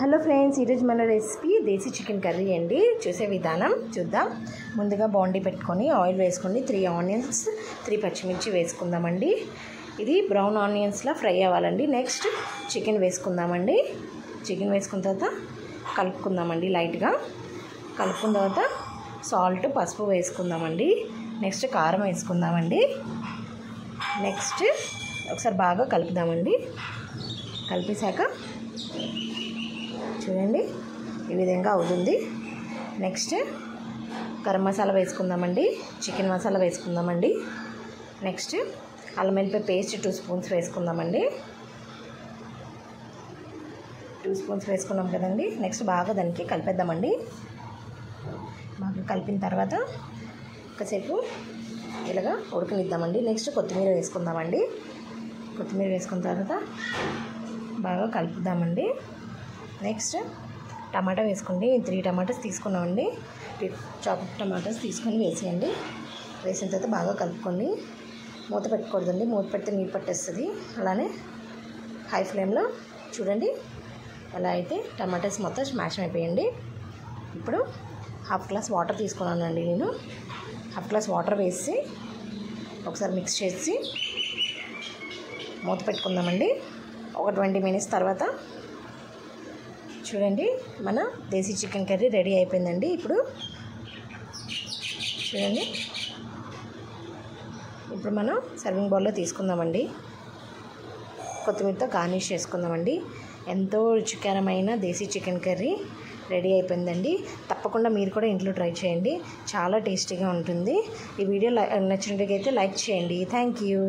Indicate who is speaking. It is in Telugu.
Speaker 1: హలో ఫ్రెండ్స్, ఈరోజు మన రెసిపీ దేశీ చికెన్ కర్రీ అండి. చూసే విధానం చూద్దాం. ముందుగా బాండీ పెట్టుకొని ఆయిల్ వేసుకొని 3 ఆనియన్స్ 3 పచ్చిమిర్చి వేసుకుందామండి. ఇది బ్రౌన్ ఆనియన్స్లా ఫ్రై అవ్వాలండి. నెక్స్ట్ చికెన్ వేసుకుందామండి. చికెన్ వేసుకున్న తర్వాత కలుపుకుందామండి. లైట్గా కలుపుకున్న తర్వాత సాల్ట్ పసుపు వేసుకుందామండి. నెక్స్ట్ కారం వేసుకుందామండి. నెక్స్ట్ ఒకసారి బాగా కలుపుదామండి. కలిపేశాక చూడండి ఈ విధంగా అవుతుంది. నెక్స్ట్ గరం మసాలా వేసుకుందామండి. చికెన్ మసాలా వేసుకుందామండి. నెక్స్ట్ అల్లం వెల్లిపాయ పేస్ట్ 2 స్పూన్స్ వేసుకుందామండి. 2 స్పూన్స్ వేసుకున్నాం కదండి. నెక్స్ట్ బాగా దానికి కలిపేద్దామండి. బాగా కలిపిన తర్వాత ఒకసేపు ఇలాగా ఉడకనిద్దామండి. నెక్స్ట్ కొత్తిమీర వేసుకుందామండి. కొత్తిమీర వేసుకున్న తర్వాత బాగా కలుపుదామండి. నెక్స్ట్ టమాటా వేసుకోండి. 3 టమాటాస్ తీసుకున్నామండి. చాప్ టమాటాస్ తీసుకొని వేసేయండి. వేసిన తర్వాత బాగా కలుపుకోండి. మూత పెట్టకూడదండి. మూత పెడితే నీరు పట్టేస్తుంది. అలానే హై ఫ్లేమ్లో చూడండి. అలా అయితే టమాటాస్ మొత్తం స్మాష్ అయిపోయండి. ఇప్పుడు 1/2 గ్లాస్ వాటర్ తీసుకున్నానండి. నేను 1/2 గ్లాస్ వాటర్ వేసి ఒకసారి మిక్స్ చేసి మూత పెట్టుకుందామండి. ఒక 20 మినిట్స్ తర్వాత చూడండి మన దేశీ చికెన్ కర్రీ రెడీ అయిపోయిందండి. ఇప్పుడు చూడండి, ఇప్పుడు మనం సర్వింగ్ బౌల్లో తీసుకుందామండి. కొత్తిమీరతో గార్నిష్ చేసుకుందామండి. ఎంతో రుచికరమైన దేశీ చికెన్ కర్రీ రెడీ అయిపోయిందండి. తప్పకుండా మీరు కూడా ఇంట్లో ట్రై చేయండి. చాలా టేస్టీగా ఉంటుంది. ఈ వీడియో నచ్చినట్లయితే లైక్ చేయండి. Thank you.